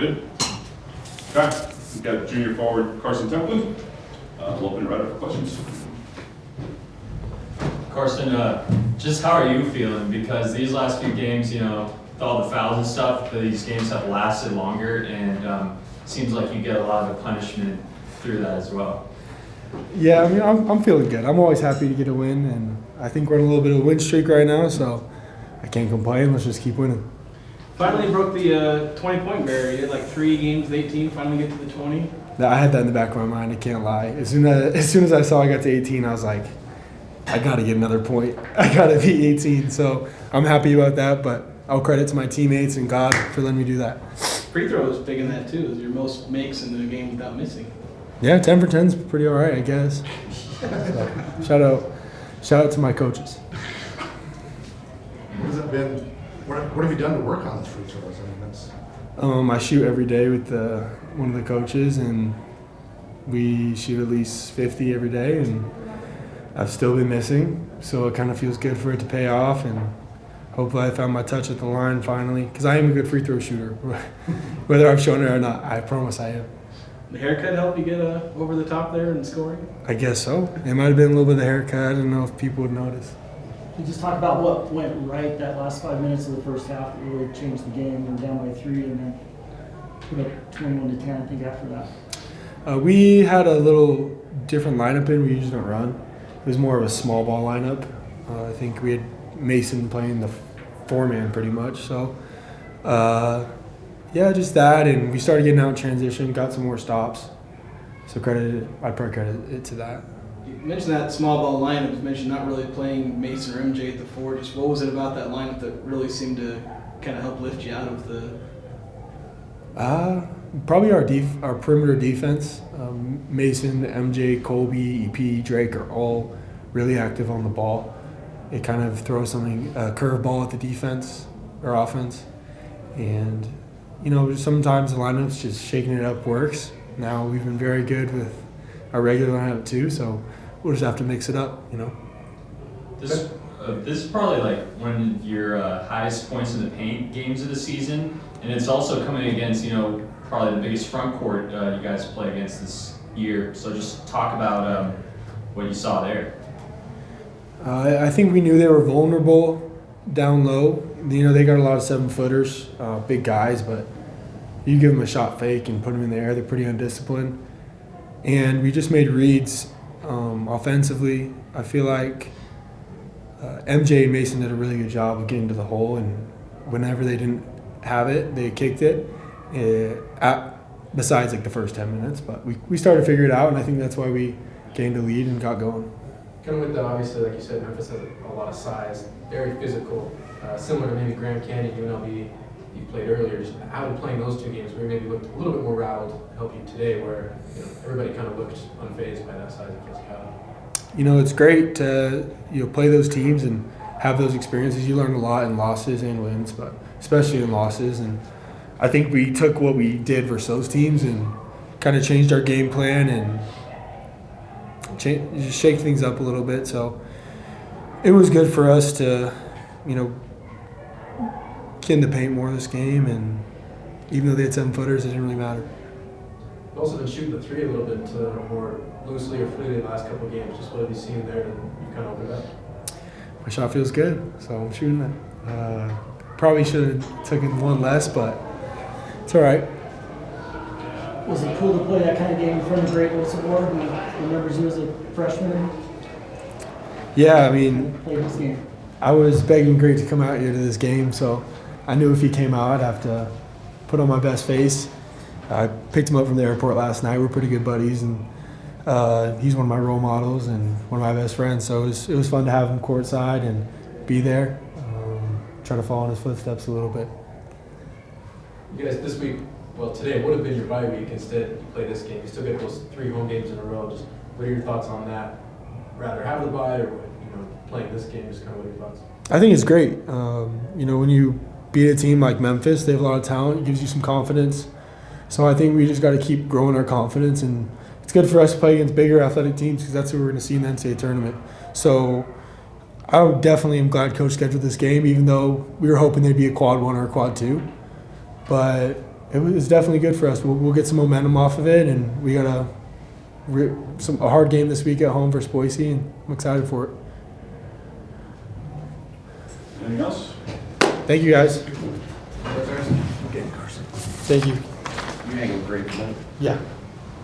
good. Okay, we've got junior forward Karson Templin. We'll open it right up for questions. Karson, just how are you feeling? Because these last few games, with all the fouls and stuff, these games have lasted longer, and seems like you get a lot of punishment through that as well. Yeah, I mean, I'm feeling good. I'm always happy to get a win, and I think we're on a little bit of a win streak right now, so I can't complain. Let's just keep winning. Finally broke the 20-point barrier. You had like 3 games with 18, finally get to the 20. I had that in the back of my mind. I can't lie. As soon as I saw I got to 18, I was like, I got to get another point. I got to be 18. So I'm happy about that, but I'll credit to my teammates and God for letting me do that. Free throw was big in that too. It was your most makes in the game without missing. Yeah, 10 for 10 is pretty all right, I guess. So, shout out to my coaches. What has it been? What have you done to work on those free throws? I mean, that's. I shoot every day with one of the coaches, and we shoot at least 50 every day, and I've still been missing, so it kind of feels good for it to pay off, and hopefully I found my touch at the line finally, because I am a good free throw shooter, whether I'm showing it or not. I promise I am. The haircut helped you get over the top there in scoring? I guess so. It might have been a little bit of the haircut. I don't know if people would notice. Can you just talk about what went right that last 5 minutes of the first half that really changed the game? We were down by 3 and then put up 21-10, I think, after that. We had a little different lineup in. We usually don't run. It was more of a small ball lineup. I think we had Mason playing the 4-man pretty much. So, yeah, just that. And we started getting out in transition, got some more stops. So I'd probably credit it to that. You mentioned that small ball lineup. You mentioned not really playing Mason or MJ at the 4. Just what was it about that lineup that really seemed to kind of help lift you out of the... Probably our perimeter defense. Mason, MJ, Colby, EP, Drake are all really active on the ball. It kind of throws something, a curveball at the defense or offense. And, sometimes the lineup's just shaking it up works. Now we've been very good with our regular lineup too, so we'll just have to mix it up, This is probably like one of your highest points in the paint games of the season, and it's also coming against, probably the biggest front court you guys play against this year. So just talk about what you saw there. I think we knew they were vulnerable down low. They got a lot of 7-footers, big guys, but you give them a shot fake and put them in the air, they're pretty undisciplined. And we just made reads offensively. I feel like MJ and Mason did a really good job of getting to the hole, and whenever they didn't have it, they kicked it, besides like the first 10 minutes. But we started to figure it out, and I think that's why we gained a lead and got going. Kind of with that, obviously, like you said, Memphis has a lot of size, very physical, similar to maybe Grand Canyon, UNLV, you played earlier. Just how did playing those 2 games, where you maybe looked a little bit more rattled, help you today, where everybody kind of looked unfazed by that size and physicality? It's great to play those teams and have those experiences. You learn a lot in losses and wins, but especially in losses. And I think we took what we did versus those teams and kind of changed our game plan and just shake things up a little bit. So it was good for us to, get in the paint more this game. And even though they had 7-footers, it didn't really matter. You've also been shooting the 3 a little bit more loosely or freely the last couple of games. Just what have you seen there that you've kind of opened up? My shot feels good, so I'm shooting it. Probably should have taken 1 less, but it's all right. Was it cool to play that kind of game in front of Great Woods Award who remembers you as a freshman? Yeah, I mean, Played this game. I was begging Great to come out here to this game, so I knew if he came out, I'd have to put on my best face. I picked him up from the airport last night. We're pretty good buddies, and he's one of my role models and one of my best friends. So it was fun to have him courtside and be there, try to follow in his footsteps a little bit. You guys, this week, today would have been your bye week. Instead, you play this game. You still get those 3 home games in a row. Just what are your thoughts on that? Rather have the bye or playing this game? Just kind of what are your thoughts? I think it's great. When you beat a team like Memphis, they have a lot of talent. It gives you some confidence. So I think we just got to keep growing our confidence, and it's good for us to play against bigger athletic teams because that's who we're going to see in the NCAA tournament. So I definitely am glad Coach scheduled this game, even though we were hoping they'd be a quad 1 or a quad 2. But it was definitely good for us. We'll get some momentum off of it, and we got a hard game this week at home versus Boise, and I'm excited for it. Anything else? Thank you, guys. Okay, Carson. Thank you. You hang a great tonight. Yeah.